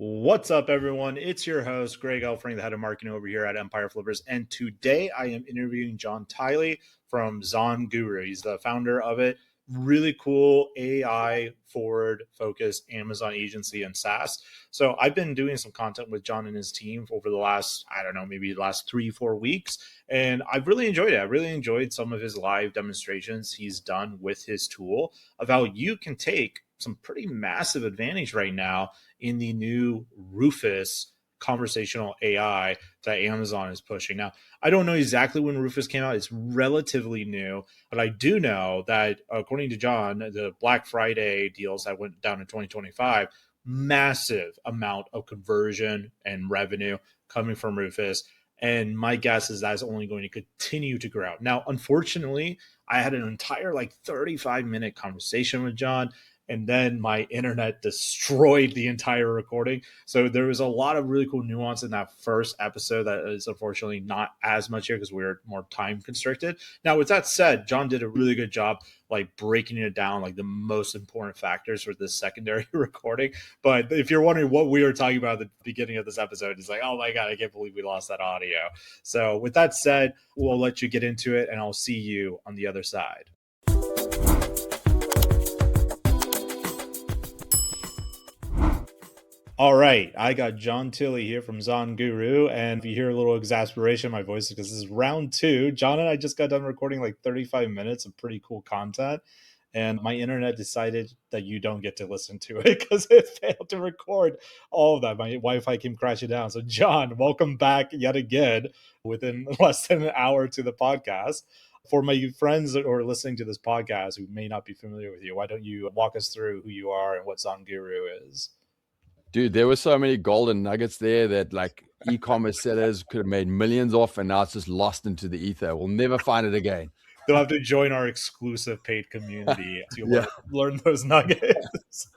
What's up, everyone? It's your host, Greg Elfring, the head of marketing over here at Empire Flippers. And today I am interviewing Jon Tilley from ZonGuru. He's the founder of it. Really cool AI forward focused Amazon agency and SaaS. So I've been doing some content with Jon and his team over the last, maybe the last 3-4 weeks. And I've really enjoyed it. I really enjoyed some of his live demonstrations he's done with his tool of how you can take some pretty massive advantage right now in the new Rufus conversational AI that Amazon is pushing. Now, I don't know exactly when Rufus came out. It's relatively new, but I do know that according to Jon, the Black Friday deals that went down in 2025, massive amount of conversion and revenue coming from Rufus. And my guess is that's only going to continue to grow. Now, unfortunately, I had an entire 35-minute conversation with Jon, and then my internet destroyed the entire recording. So there was a lot of really cool nuance in that first episode that is unfortunately not as much here because we're more time constricted. Now, with that said, Jon did a really good job breaking it down, the most important factors for this secondary recording. But if you're wondering what we were talking about at the beginning of this episode, it's oh my God, I can't believe we lost that audio. So with that said, we'll let you get into it and I'll see you on the other side. All right, I got Jon Tilley here from ZonGuru, and if you hear a little exasperation in my voice, because this is round 2. Jon and I just got done recording 35 minutes of pretty cool content, and my internet decided that you don't get to listen to it because it failed to record all of that. My Wi-Fi came crashing down. So Jon, welcome back yet again within less than an hour to the podcast. For my friends that are listening to this podcast who may not be familiar with you, why don't you walk us through who you are and what ZonGuru is? Dude, there were so many golden nuggets there that e-commerce sellers could have made millions off, and now it's just lost into the ether. We'll never find it again. They'll have to join our exclusive paid community to learn those nuggets.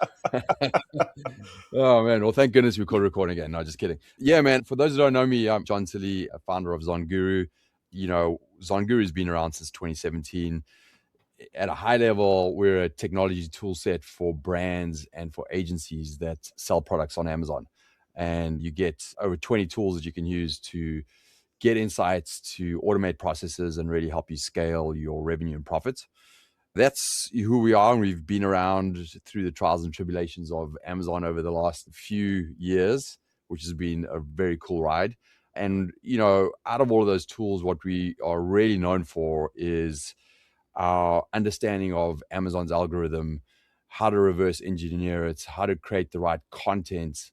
Oh, man. Well, thank goodness we could record again. No, just kidding. Yeah, man. For those who don't know me, I'm Jon Tilley, a founder of ZonGuru. ZonGuru has been around since 2017. At a high level, we're a technology tool set for brands and for agencies that sell products on Amazon. And you get over 20 tools that you can use to get insights, to automate processes, and really help you scale your revenue and profits. That's who we are. And we've been around through the trials and tribulations of Amazon over the last few years, which has been a very cool ride. And, out of all of those tools, what we are really known for is our understanding of Amazon's algorithm, how to reverse engineer it, how to create the right content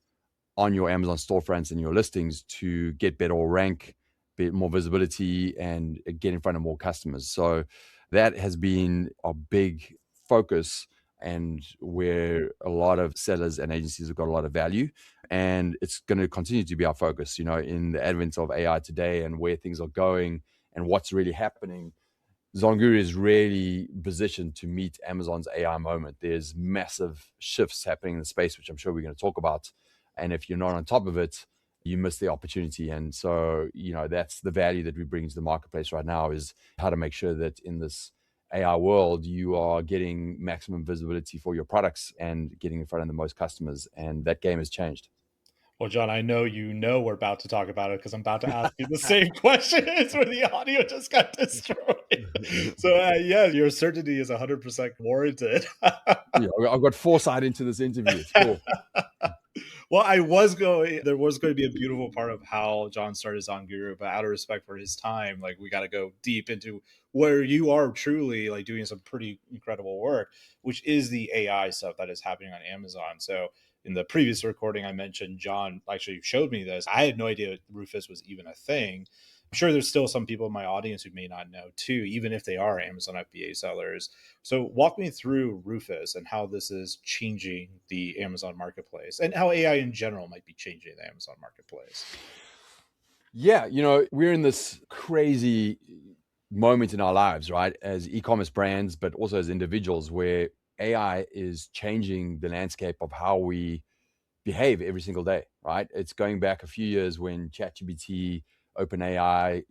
on your Amazon storefronts and your listings to get better rank, get more visibility, and get in front of more customers. So that has been a big focus and where a lot of sellers and agencies have got a lot of value. And it's going to continue to be our focus, in the advent of AI today and where things are going and what's really happening. ZonGuru is really positioned to meet Amazon's AI moment. There's massive shifts happening in the space, which I'm sure we're going to talk about. And if you're not on top of it, you miss the opportunity. And so, that's the value that we bring to the marketplace right now, is how to make sure that in this AI world, you are getting maximum visibility for your products and getting in front of the most customers. And that game has changed. Well, Jon, I know we're about to talk about it because I'm about to ask you the same questions where the audio just got destroyed. So, your certainty is 100% warranted. I've got foresight into this interview. It's cool. Well, there was going to be a beautiful part of how Jon started ZonGuru, but out of respect for his time, we got to go deep into where you are truly doing some pretty incredible work, which is the AI stuff that is happening on Amazon. So in the previous recording, I mentioned Jon actually showed me this. I had no idea Rufus was even a thing. I'm sure there's still some people in my audience who may not know too, even if they are Amazon FBA sellers. So walk me through Rufus and how this is changing the Amazon marketplace and how AI in general might be changing the Amazon marketplace. Yeah, we're in this crazy moment in our lives, right? As e-commerce brands, but also as individuals, where AI is changing the landscape of how we behave every single day, right? It's going back a few years when ChatGPT, OpenAI,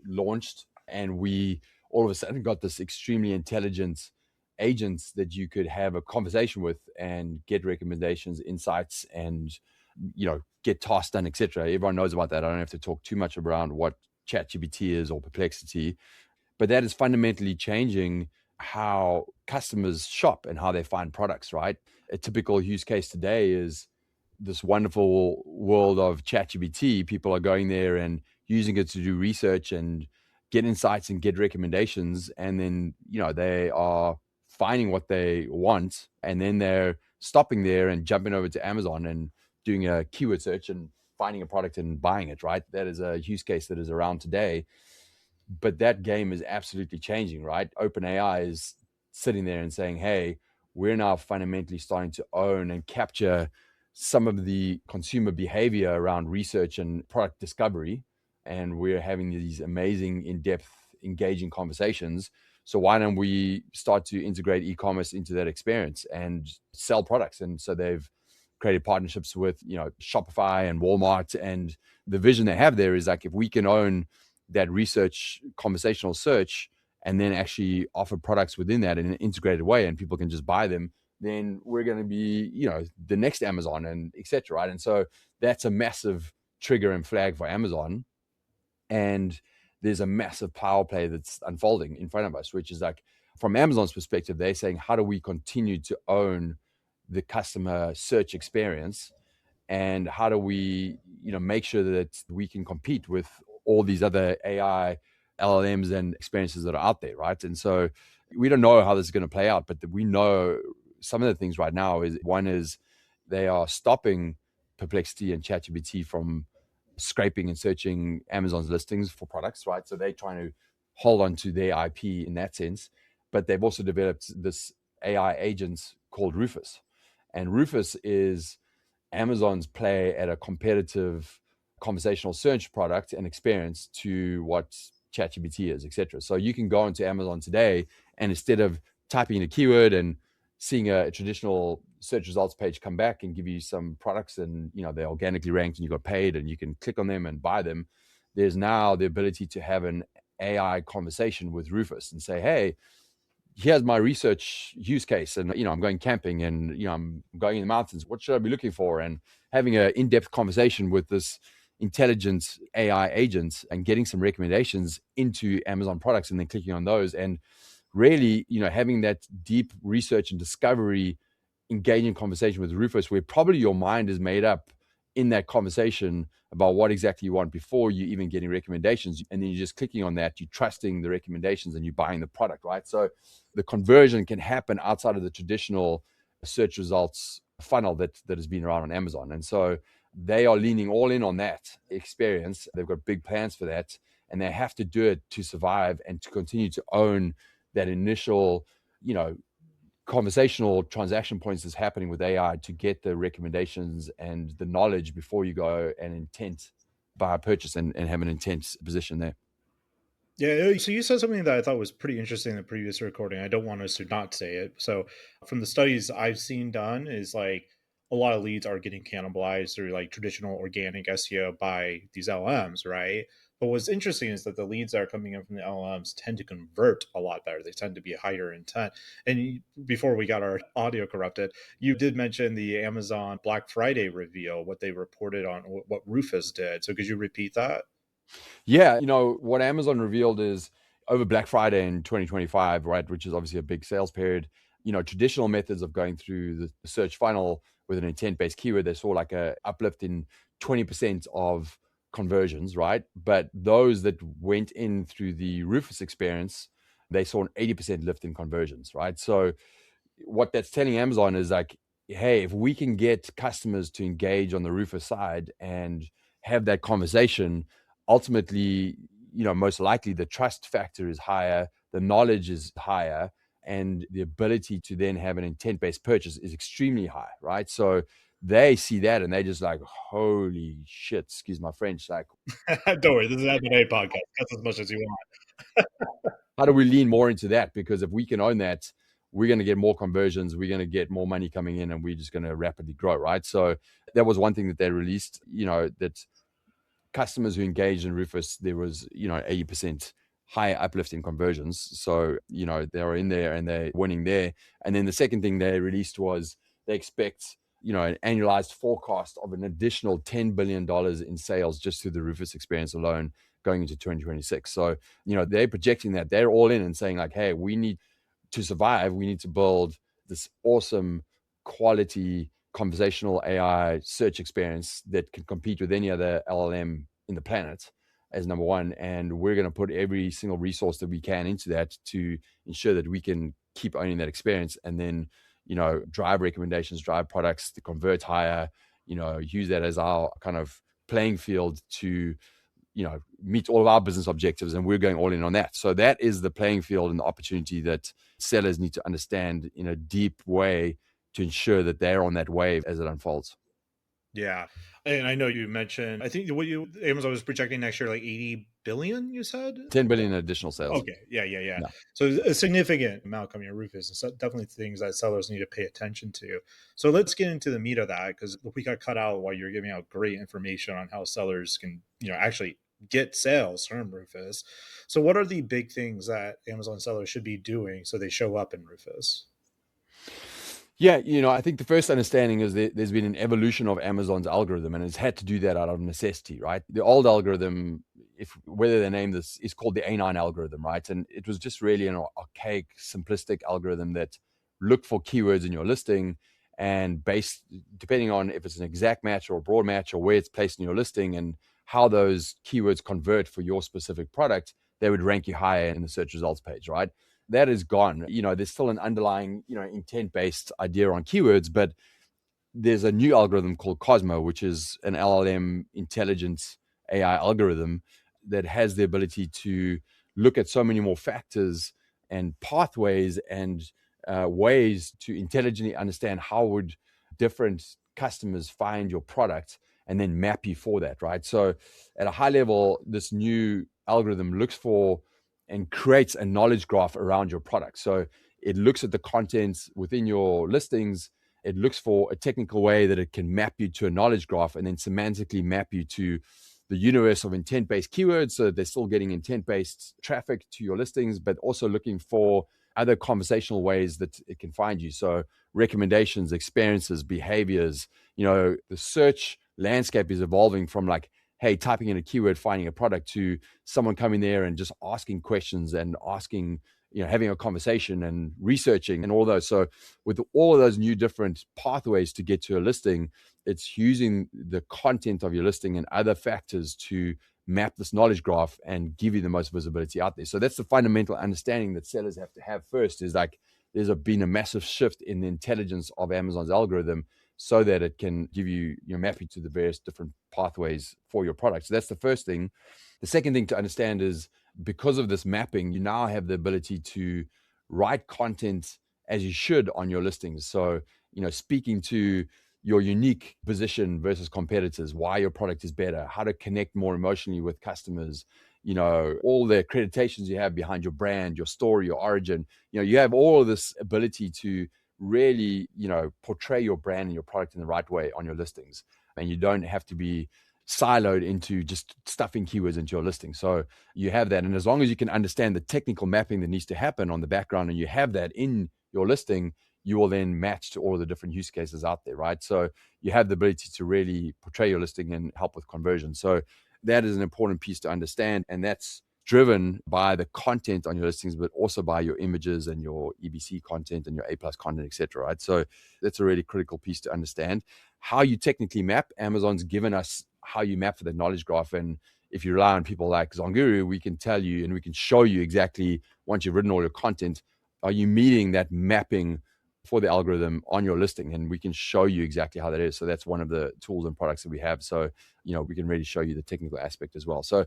launched, and we all of a sudden got this extremely intelligent agents that you could have a conversation with and get recommendations, insights, and get tasks done, etc. Everyone knows about that. I don't have to talk too much around what ChatGPT is or Perplexity, but that is fundamentally changing how customers shop and how they find products, right? A typical use case today is this wonderful world of ChatGPT. People are going there and using it to do research and get insights and get recommendations. And then, they are finding what they want. And then they're stopping there and jumping over to Amazon and doing a keyword search and finding a product and buying it, right? That is a use case that is around today. But that game is absolutely changing, right? OpenAI is sitting there and saying, hey, we're now fundamentally starting to own and capture some of the consumer behavior around research and product discovery. And we're having these amazing, in-depth, engaging conversations. So why don't we start to integrate e-commerce into that experience and sell products? And so they've created partnerships with, Shopify and Walmart. And the vision they have there is like, if we can own that research, conversational search, and then actually offer products within that in an integrated way, and people can just buy them, then we're going to be, the next Amazon and etc. Right? And so that's a massive trigger and flag for Amazon. And there's a massive power play that's unfolding in front of us, which is like, from Amazon's perspective, they're saying, how do we continue to own the customer search experience? And how do we, make sure that we can compete with all these other AI, LLMs and experiences that are out there, right? And so we don't know how this is going to play out, but we know some of the things right now is, one is they are stopping Perplexity and ChatGPT from scraping and searching Amazon's listings for products, right? So they're trying to hold on to their IP in that sense. But they've also developed this AI agent called Rufus. And Rufus is Amazon's play at a competitive conversational search product and experience to what ChatGPT is, etc. So you can go into Amazon today, and instead of typing in a keyword and seeing a traditional search results page come back and give you some products, and they're organically ranked and you got paid and you can click on them and buy them, there's now the ability to have an AI conversation with Rufus and say, hey, here's my research use case, and I'm going camping, and I'm going in the mountains, what should I be looking for? And having an in-depth conversation with this intelligent AI agent and getting some recommendations into Amazon products, and then clicking on those, and really having that deep research and discovery engaging conversation with Rufus, where probably your mind is made up in that conversation about what exactly you want before you even getting recommendations. And then you're just clicking on that, you're trusting the recommendations, and you're buying the product, right? So the conversion can happen outside of the traditional search results funnel that has been around on Amazon. And so they are leaning all in on that experience. They've got big plans for that, and they have to do it to survive and to continue to own that initial, conversational transaction points that's happening with AI to get the recommendations and the knowledge before you go and intent buy a purchase and have an intent position there. Yeah, so you said something that I thought was pretty interesting in the previous recording. I don't want us to not say it. So, from the studies I've seen done, is like a lot of leads are getting cannibalized through like traditional organic SEO by these LLMs, right? But what's interesting is that the leads that are coming in from the LLMs tend to convert a lot better. They tend to be higher intent. And before we got our audio corrupted, you did mention the Amazon Black Friday reveal, what they reported on what Rufus did. So, could you repeat that? Yeah, what Amazon revealed is over Black Friday in 2025, right, which is obviously a big sales period, traditional methods of going through the search funnel with an intent-based keyword, they saw like a uplift in 20% of conversions, right? But those that went in through the Rufus experience, they saw an 80% lift in conversions, right? So what that's telling Amazon is like, hey, if we can get customers to engage on the Rufus side and have that conversation, ultimately, most likely the trust factor is higher, the knowledge is higher, and the ability to then have an intent-based purchase is extremely high, right? So they see that and they just like, holy shit, excuse my French, like, Don't worry, this is an M&A podcast. That's as much as you want. how do we lean more into that? Because if we can own that, we're going to get more conversions, we're going to get more money coming in, and we're just going to rapidly grow, right? So that was one thing that they released, that customers who engaged in Rufus, there was, 80% higher uplift in conversions. So, they were in there and they're winning there. And then the second thing they released was they expect an annualized forecast of an additional $10 billion in sales just through the Rufus experience alone going into 2026. So, they're projecting that they're all in and saying like, hey, we need to survive. We need to build this awesome quality conversational AI search experience that can compete with any other LLM in the planet as number one. And we're going to put every single resource that we can into that to ensure that we can keep owning that experience and then, drive recommendations, drive products to convert higher, use that as our kind of playing field to, meet all of our business objectives, and we're going all in on that. So that is the playing field and the opportunity that sellers need to understand in a deep way to ensure that they're on that wave as it unfolds. Yeah. And I know you mentioned, I think Amazon was projecting next year like 80 billion, you said? 10 billion in additional sales. Okay. Yeah. Yeah. Yeah. Yeah. So a significant amount coming in Rufus, and so definitely things that sellers need to pay attention to. So let's get into the meat of that, because we got cut out while you're giving out great information on how sellers can, actually get sales from Rufus. So what are the big things that Amazon sellers should be doing so they show up in Rufus? Yeah, I think the first understanding is that there's been an evolution of Amazon's algorithm, and it's had to do that out of necessity, right? The old algorithm, whether they name this, is called the A9 algorithm, right? And it was just really an archaic, simplistic algorithm that looked for keywords in your listing, and based, depending on if it's an exact match or a broad match or where it's placed in your listing and how those keywords convert for your specific product, they would rank you higher in the search results page, right? That is gone. There's still an underlying, intent-based idea on keywords, but there's a new algorithm called Cosmo, which is an LLM intelligence AI algorithm that has the ability to look at so many more factors and pathways and ways to intelligently understand how would different customers find your product and then map you for that, right? So at a high level, this new algorithm looks for and creates a knowledge graph around your product. So it looks at the contents within your listings. It looks for a technical way that it can map you to a knowledge graph and then semantically map you to the universe of intent-based keywords, so that they're still getting intent-based traffic to your listings, but also looking for other conversational ways that it can find you. So recommendations, experiences, behaviors. The search landscape is evolving from like, hey, typing in a keyword, finding a product, to someone coming there and just asking questions and asking, having a conversation and researching and all those. So with all of those new different pathways to get to a listing, it's using the content of your listing and other factors to map this knowledge graph and give you the most visibility out there. So that's the fundamental understanding that sellers have to have first, is like there's been a massive shift in the intelligence of Amazon's algorithm so that it can give you, map you to the various different pathways for your product. So that's the first thing. The second thing to understand is, because of this mapping, you now have the ability to write content as you should on your listings. So, speaking to your unique position versus competitors, why your product is better, how to connect more emotionally with customers, all the accreditations you have behind your brand, your story, your origin. You have all of this ability to really, portray your brand and your product in the right way on your listings. And you don't have to be siloed into just stuffing keywords into your listing. So you have that. And as long as you can understand the technical mapping that needs to happen on the background, and you have that in your listing, you will then match to all of the different use cases out there, right? So you have the ability to really portray your listing and help with conversion. So that is an important piece to understand. And that's driven by the content on your listings, but also by your images and your EBC content and your A+ content, etc. Right? So that's a really critical piece to understand. How you technically map, Amazon's given us how you map for the knowledge graph. And if you rely on people like ZonGuru, we can tell you and we can show you exactly, once you've written all your content, are you meeting that mapping for the algorithm on your listing? And we can show you exactly how that is. So that's one of the tools and products that we have. So, we can really show you the technical aspect as well. So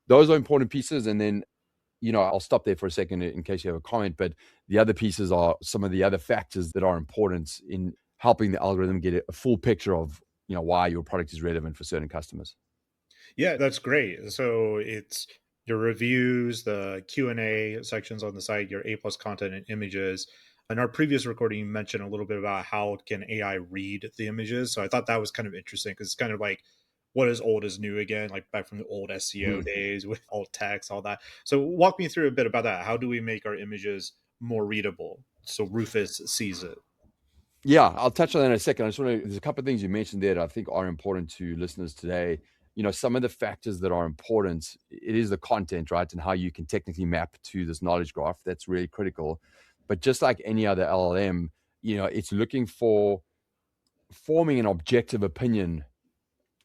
those are important pieces. And then, I'll stop there for a second in case you have a comment, but the other pieces are some of the other factors that are important in helping the algorithm get a full picture of, why your product is relevant for certain customers. Yeah, that's great. So it's your reviews, the Q&A sections on the site, your A+ content and images. In our previous recording, you mentioned a little bit about how can AI read the images. So I thought that was kind of interesting, because it's kind of like what is old is new again, like back from the old SEO days with alt text, all that. So walk me through a bit about that. How do we make our images more readable so Rufus sees it? Yeah, I'll touch on that in a second. I just want to, there's a couple of things you mentioned there that I think are important to listeners today. Some of the factors that are important, it is the content, right? And how you can technically map to this knowledge graph. That's really critical. But just like any other LLM, it's looking for forming an objective opinion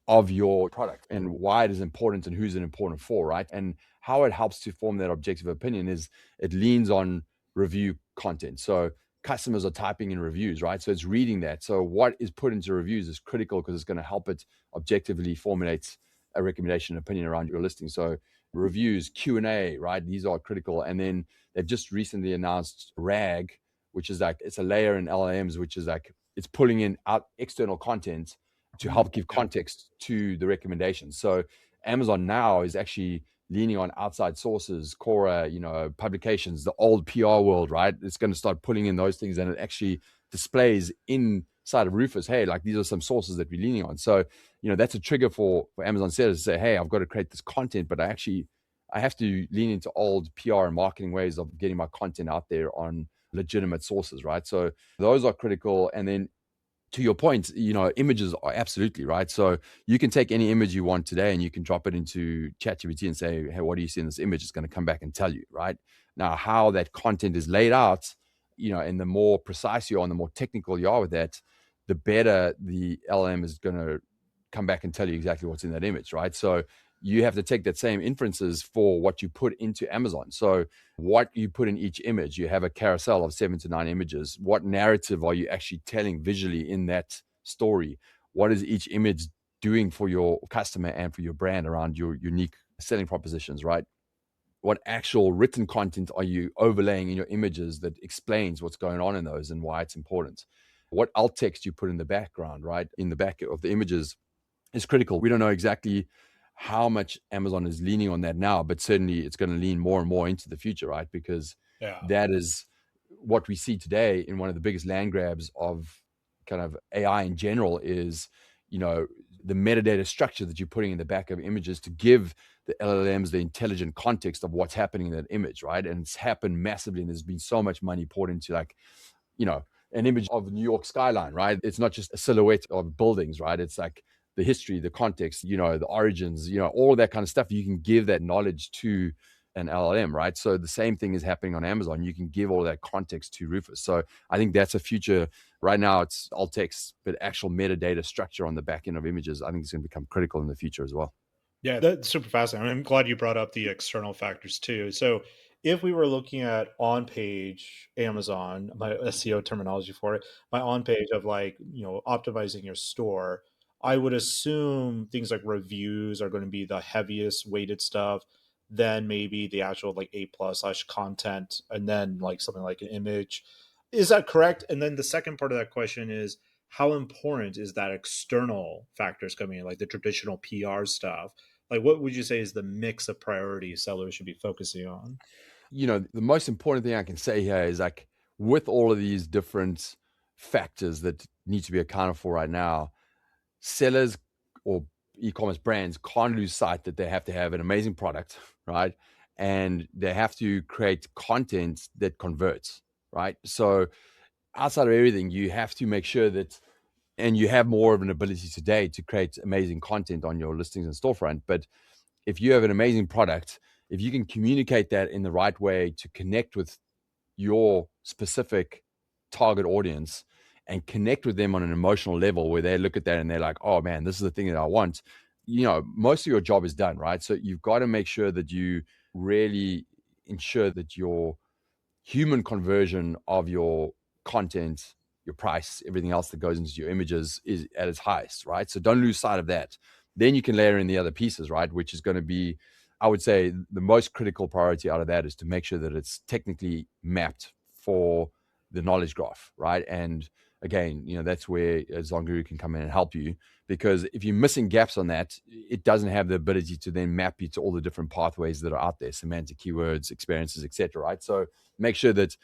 of your product and why it is important and who's it important for, right? And how it helps to form that objective opinion is it leans on review content. So customers are typing in reviews, right? So it's reading that. So what is put into reviews is critical because it's going to help it objectively formulate a recommendation opinion around your listing. So reviews, Q&A, right? These are critical. And then they've just recently announced RAG, which is like, it's a layer in LLMs, which is like, it's pulling in out external content to help give context to the recommendations. So Amazon now is actually leaning on outside sources, Quora, publications, the old PR world, right? It's going to start pulling in those things, and it actually displays inside of Rufus, hey, like these are some sources that we're leaning on. So, that's a trigger for Amazon sellers to say, hey, I've got to create this content, but I have to lean into old PR and marketing ways of getting my content out there on legitimate sources, right? So those are critical. And then to your point, images are absolutely right. So you can take any image you want today and you can drop it into ChatGPT and say, hey, what do you see in this image? It's going to come back and tell you, right? Now, how that content is laid out, and the more precise you are and the more technical you are with that, the better the LM is going to come back and tell you exactly what's in that image, right? So you have to take that same inferences for what you put into Amazon. So what you put in each image, you have a carousel of 7 to 9 images. What narrative are you actually telling visually in that story? What is each image doing for your customer and for your brand around your unique selling propositions, right? What actual written content are you overlaying in your images that explains what's going on in those and why it's important? What alt text you put in the background, right? In the back of the images is critical. We don't know exactly how much Amazon is leaning on that now, but certainly it's going to lean more and more into the future, right? Because that is what we see today in one of the biggest land grabs of kind of AI in general is, the metadata structure that you're putting in the back of images to give the LLMs the intelligent context of what's happening in that image, right? And it's happened massively, and there's been so much money poured into an image of New York skyline, right? It's not just a silhouette of buildings, right? It's like the history, the context, the origins, all of that kind of stuff. You can give that knowledge to an LLM, right? So the same thing is happening on Amazon. You can give all of that context to Rufus. So I think that's a future. Right now it's alt text, but actual metadata structure on the back end of images, I think it's going to become critical in the future as well. Yeah, that's super fascinating. I'm glad you brought up the external factors too. So, if we were looking at on page Amazon, my SEO terminology for it, my on page of like, optimizing your store, I would assume things like reviews are going to be the heaviest weighted stuff, then maybe the actual like A plus slash content, and then like something like an image. Is that correct? And then the second part of that question is, how important is that external factors coming in, like the traditional PR stuff? Like, what would you say is the mix of priorities sellers should be focusing on? The most important thing I can say here is like with all of these different factors that need to be accounted for right now, sellers or e-commerce brands can't lose sight that they have to have an amazing product, right? And they have to create content that converts, right? So outside of everything, you have to make sure that, and you have more of an ability today to create amazing content on your listings and storefront. But if you have an amazing product, if you can communicate that in the right way to connect with your specific target audience and connect with them on an emotional level where they look at that and they're like, oh man, this is the thing that I want, most of your job is done, right? So you've got to make sure that you really ensure that your human conversion of your content, your price, everything else that goes into your images is at its highest, right? So don't lose sight of that. Then you can layer in the other pieces, right? Which is going to be, I would say, the most critical priority out of that is to make sure that it's technically mapped for the knowledge graph, right? And again, that's where ZonGuru can come in and help you, because if you're missing gaps on that, it doesn't have the ability to then map you to all the different pathways that are out there, semantic keywords, experiences, etc. Right? So make sure that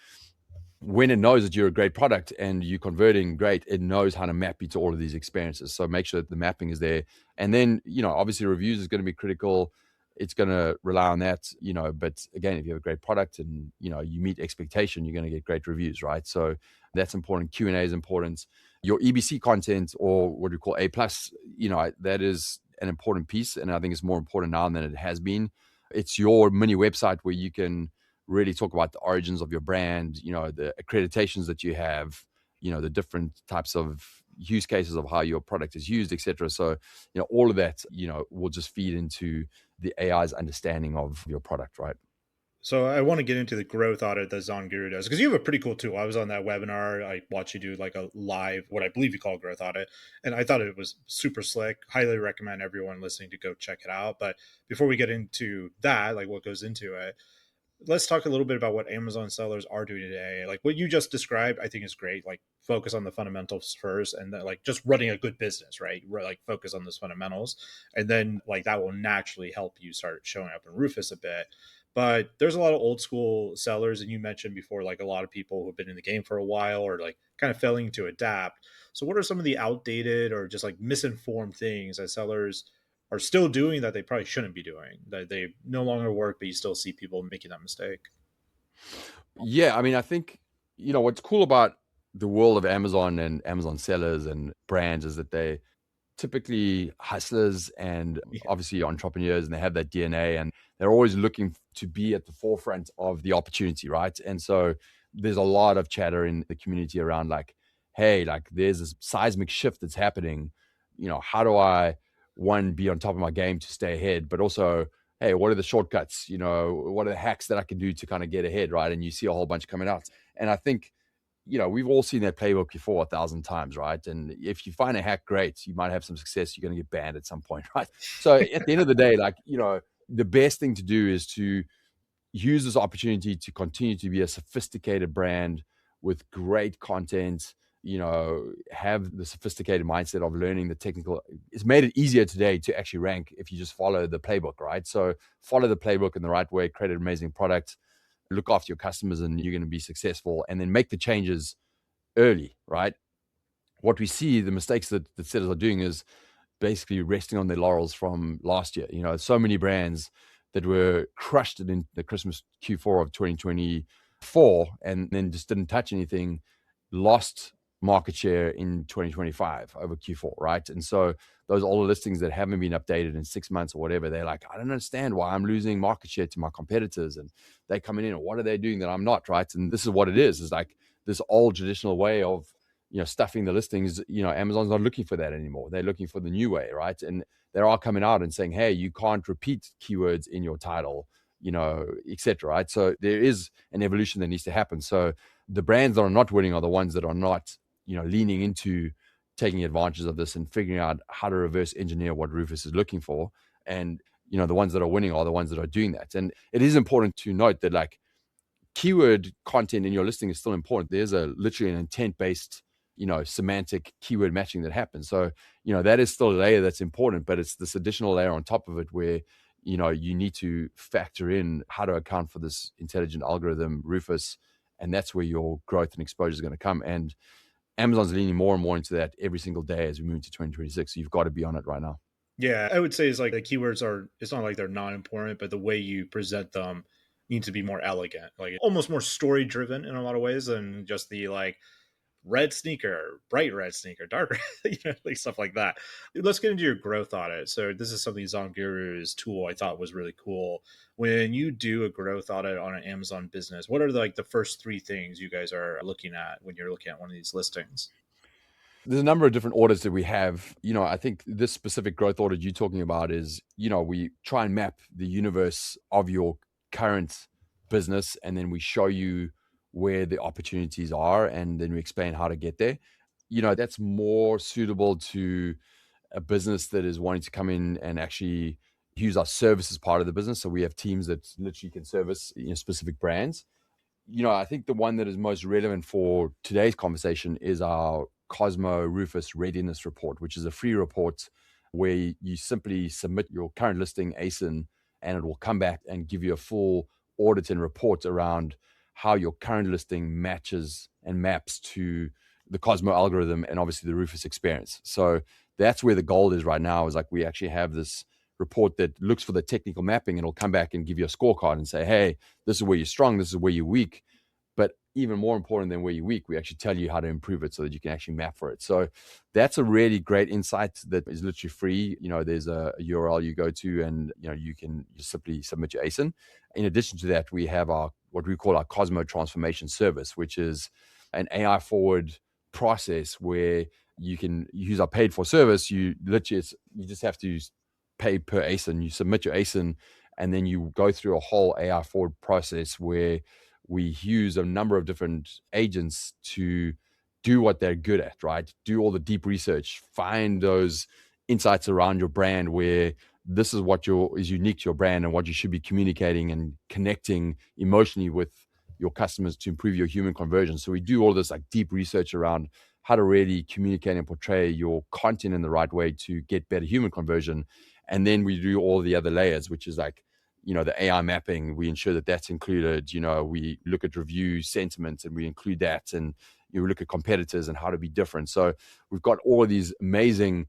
when it knows that you're a great product and you're converting great, it knows how to map you to all of these experiences. So make sure that the mapping is there. And then, obviously reviews is going to be critical. it's going to rely on that, but again, if you have a great product and, you meet expectation, you're going to get great reviews, right? So that's important. Q&A is important. Your EBC content, or what we call A plus, that is an important piece. And I think it's more important now than it has been. It's your mini website where you can really talk about the origins of your brand, the accreditations that you have, the different types of use cases of how your product is used, etc. So, all of that, will just feed into the AI's understanding of your product, right? So I want to get into the growth audit that ZonGuru does, because you have a pretty cool tool. I was on that webinar. I watched you do like a live, what I believe you call growth audit, and I thought it was super slick. Highly recommend everyone listening to go check it out. But before we get into that, like what goes into it, let's talk a little bit about what Amazon sellers are doing today. Like what you just described, I think is great. Like focus on the fundamentals first, and then like just running a good business, right? Like focus on those fundamentals, and then like that will naturally help you start showing up in Rufus a bit. But there's a lot of old school sellers, and you mentioned before, like a lot of people who've been in the game for a while or like kind of failing to adapt. So, what are some of the outdated or just like misinformed things that sellers are still doing that they probably shouldn't be doing, that they no longer work, but you still see people making that mistake? Yeah, I mean, I think, what's cool about the world of Amazon and Amazon sellers and brands is that they typically hustlers and Yeah. obviously entrepreneurs, and they have that DNA, and they're always looking to be at the forefront of the opportunity, right? And so there's a lot of chatter in the community around like, hey, like there's this seismic shift that's happening. How do I, one, be on top of my game to stay ahead, but also, hey, what are the shortcuts? What are the hacks that I can do to kind of get ahead, right? And you see a whole bunch coming out. And I think, we've all seen that playbook before 1,000 times, right? And if you find a hack, great, you might have some success. You're going to get banned at some point, right? So at the end of the day, like, the best thing to do is to use this opportunity to continue to be a sophisticated brand with great content, have the sophisticated mindset of learning the technical. It's made it easier today to actually rank if you just follow the playbook, right? So follow the playbook in the right way, create an amazing product, look after your customers, and you're going to be successful, and then make the changes early, right? What we see, the mistakes that sellers are doing is basically resting on their laurels from last year. So many brands that were crushed in the Christmas Q4 of 2024 and then just didn't touch anything, lost market share in 2025 over Q4, right? And so those older listings that haven't been updated in 6 months or whatever, they're like, I don't understand why I'm losing market share to my competitors, and they're coming in, and what are they doing that I'm not, right? And this is what it is like this old traditional way of stuffing the listings. Amazon's not looking for that anymore. They're looking for the new way, right? And they're all coming out and saying, hey, you can't repeat keywords in your title, etc. Right? So there is an evolution that needs to happen. So the brands that are not winning are the ones that are not, leaning into taking advantage of this and figuring out how to reverse engineer what Rufus is looking for. And, the ones that are winning are the ones that are doing that. And it is important to note that like keyword content in your listing is still important. There's literally an intent-based, semantic keyword matching that happens. So, that is still a layer that's important, but it's this additional layer on top of it where, you need to factor in how to account for this intelligent algorithm, Rufus, and that's where your growth and exposure is going to come. And Amazon's leaning more and more into that every single day as we move to 2026. So you've got to be on it right now. Yeah, I would say it's like the keywords are, it's not like they're not important, but the way you present them needs to be more elegant, like almost more story driven in a lot of ways than just the like red sneaker, bright red sneaker, dark red, like stuff like that. Let's get into your growth audit. So this is something ZonGuru's tool I thought was really cool. When you do a growth audit on an Amazon business, what are like the first three things you guys are looking at when you're looking at one of these listings? There's a number of different audits that we have. I think this specific growth audit you're talking about is, we try and map the universe of your current business, and then we show you where the opportunities are, and then we explain how to get there. That's more suitable to a business that is wanting to come in and actually use our service as part of the business. So we have teams that literally can service specific brands. I think the one that is most relevant for today's conversation is our Cosmo Rufus Readiness Report, which is a free report where you simply submit your current listing ASIN, and it will come back and give you a full audit and report around how your current listing matches and maps to the Cosmo algorithm and obviously the Rufus experience. So that's where the gold is right now, is like we actually have this report that looks for the technical mapping, and it'll come back and give you a scorecard and say, hey, this is where you're strong, this is where you're weak. But even more important than where you're weak, we actually tell you how to improve it so that you can actually map for it. So that's a really great insight that is literally free. There's a URL you go to, and you can just simply submit your ASIN. In addition to that, we have what we call our Cosmo transformation service, which is an AI forward process where you can use our paid for service. You just have to pay per ASIN. You submit your ASIN, and then you go through a whole AI forward process where we use a number of different agents to do what they're good at, right? Do all the deep research, find those insights around your brand where this is what is unique to your brand and what you should be communicating and connecting emotionally with your customers to improve your human conversion. So we do all this like deep research around how to really communicate and portray your content in the right way to get better human conversion. And then we do all the other layers, which is like, the AI mapping. We ensure that that's included. We look at review sentiment and we include that, and you look at competitors and how to be different. So we've got all of these amazing,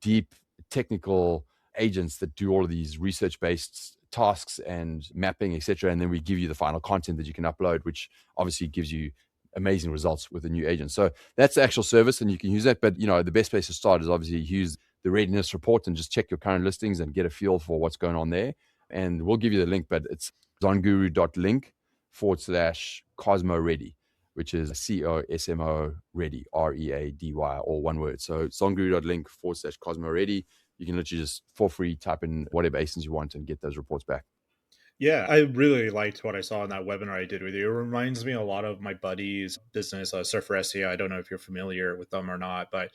deep technical agents that do all of these research-based tasks and mapping, etc. And then we give you the final content that you can upload, which obviously gives you amazing results with a new agent. So that's the actual service, and you can use that. But the best place to start is obviously use the readiness report and just check your current listings and get a feel for what's going on there. And we'll give you the link, but it's zonguru.link/Cosmo Ready, which is COSMO Ready, READY, all one word. So zonguru.link/Cosmo Ready. You can literally just for free type in whatever ASINs you want and get those reports back. Yeah, I really liked what I saw in that webinar I did with you. It reminds me a lot of my buddy's business, Surfer SEO. I don't know if you're familiar with them or not, but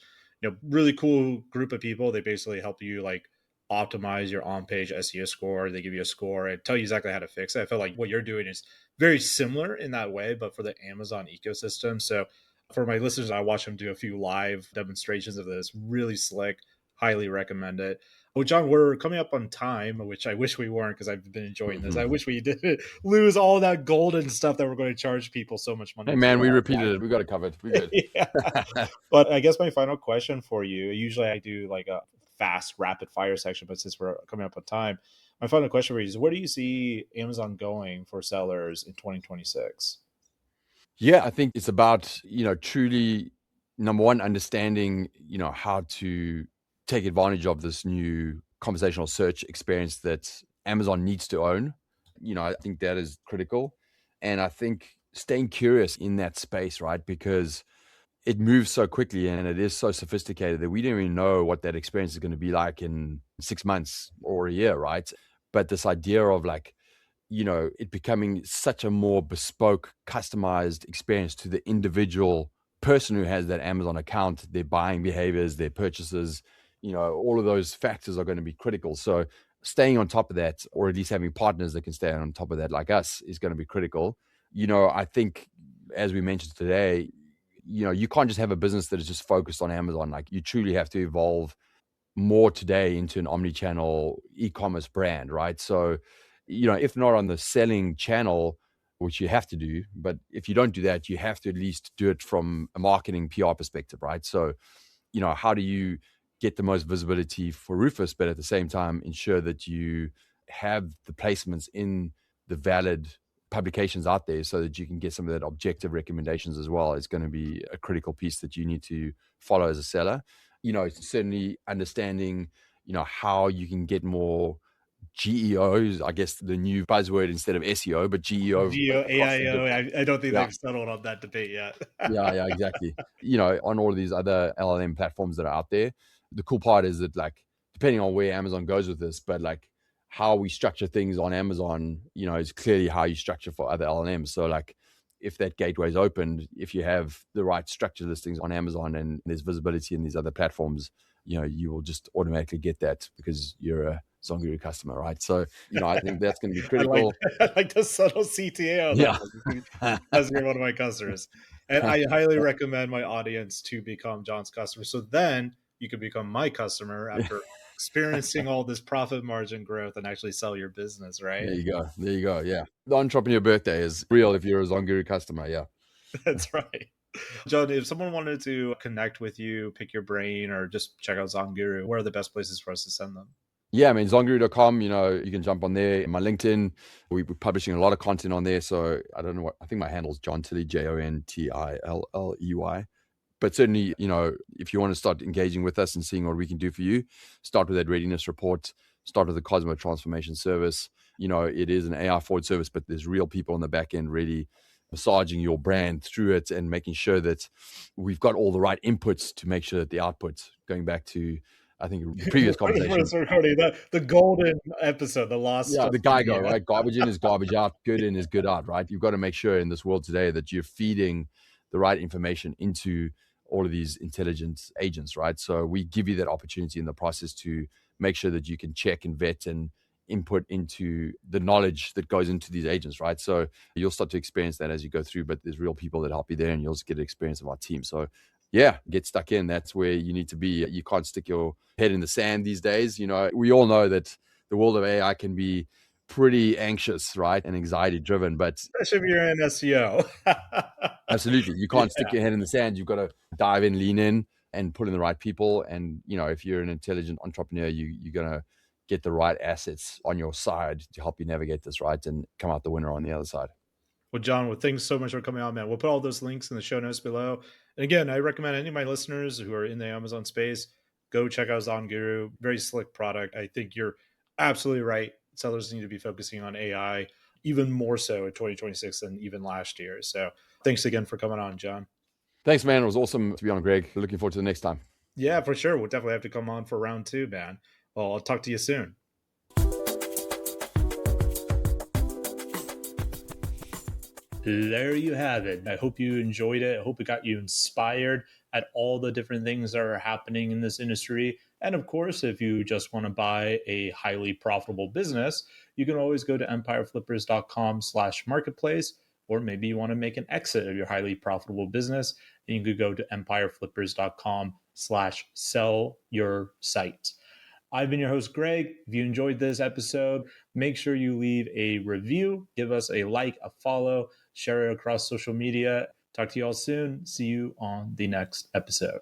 really cool group of people. They basically help you like optimize your on-page SEO score. They give you a score and tell you exactly how to fix it. I feel like what you're doing is very similar in that way, but for the Amazon ecosystem. So for my listeners, I watched them do a few live demonstrations of this. Really slick. Highly recommend it. Well, John, we're coming up on time, which I wish we weren't because I've been enjoying this. I wish we didn't lose all that golden stuff that we're going to charge people so much money. Hey, man, we repeated it. We got it covered. We're good. Yeah. But I guess my final question for you, usually I do like a fast, rapid fire section, but since we're coming up on time, my final question for you is where do you see Amazon going for sellers in 2026? Yeah, I think it's about, truly, number one, understanding, how to take advantage of this new conversational search experience that Amazon needs to own. I think that is critical. And I think staying curious in that space, right? Because it moves so quickly and it is so sophisticated that we don't even know what that experience is going to be like in 6 months or a year, right? But this idea of like, it becoming such a more bespoke, customized experience to the individual person who has that Amazon account, their buying behaviors, their purchases, all of those factors are going to be critical. So staying on top of that, or at least having partners that can stay on top of that like us, is going to be critical. I think, as we mentioned today, you can't just have a business that is just focused on Amazon. Like, you truly have to evolve more today into an omni-channel e-commerce brand, right? So, if not on the selling channel, which you have to do, but if you don't do that, you have to at least do it from a marketing PR perspective, right? So, how do you get the most visibility for Rufus, but at the same time ensure that you have the placements in the valid publications out there so that you can get some of that objective recommendations as well? Is going to be a critical piece that you need to follow as a seller. Certainly understanding, how you can get more GEOs, I guess the new buzzword instead of SEO, but GEO Geo, across the AIO, I don't think yeah, they've settled on that debate yet. yeah, exactly. On all of these other LLM platforms that are out there. The cool part is that, like, depending on where Amazon goes with this, but like how we structure things on Amazon, is clearly how you structure for other LLMs. So like, if that gateway is opened, if you have the right structured listings on Amazon and there's visibility in these other platforms, you will just automatically get that because you're a ZonGuru customer, right? So, I think that's going to be critical. I like the subtle CTA on Yeah. that because you're one of my customers. And I highly recommend my audience to become John's customer. So then you can become my customer after experiencing all this profit margin growth and actually sell your business, right? There you go. There you go. Yeah. The entrepreneur birthday is real if you're a ZonGuru customer. Yeah. That's right. John, if someone wanted to connect with you, pick your brain, or just check out ZonGuru, where are the best places for us to send them? Yeah, I mean, zonguru.com, you can jump on there. My LinkedIn, we're publishing a lot of content on there. So I don't know I think my handle is Jon Tilley, JonTilley. But certainly, if you want to start engaging with us and seeing what we can do for you, start with that readiness report, start with the Cosmo Transformation Service. It is an AI forward service, but there's real people on the back end really massaging your brand through it and making sure that we've got all the right inputs to make sure that the output, going back to, I think, the previous conversation. Recording the golden episode, the lost. Yeah, the guy go, right? Garbage in is garbage out, good in is good out, right? You've got to make sure in this world today that you're feeding the right information into all of these intelligent agents, right? So we give you that opportunity in the process to make sure that you can check and vet and input into the knowledge that goes into these agents, right? So you'll start to experience that as you go through, but there's real people that help you there, and you'll also get an experience of our team. So yeah, get stuck in. That's where you need to be. You can't stick your head in the sand these days. We all know that the world of AI can be pretty anxious, right? And anxiety driven, but especially if you're in SEO. absolutely. You can't stick your head in the sand. You've got to dive in, lean in, and put in the right people. And, if you're an intelligent entrepreneur, you're going to get the right assets on your side to help you navigate this, right? And come out the winner on the other side. Well, John, well, thanks so much for coming on, man. We'll put all those links in the show notes below. And again, I recommend any of my listeners who are in the Amazon space, go check out ZonGuru. Very slick product. I think you're absolutely right. Sellers need to be focusing on AI even more so in 2026 than even last year. So thanks again for coming on, John. Thanks, man. It was awesome to be on, Greg. Looking forward to the next time. Yeah, for sure. We'll definitely have to come on for round 2, man. Well, I'll talk to you soon. There you have it. I hope you enjoyed it. I hope it got you inspired at all the different things that are happening in this industry. And of course, if you just want to buy a highly profitable business, you can always go to empireflippers.com/marketplace, or maybe you want to make an exit of your highly profitable business, and you could go to empireflippers.com/sell your site. I've been your host, Greg. If you enjoyed this episode, make sure you leave a review, give us a like, a follow, share it across social media. Talk to you all soon. See you on the next episode.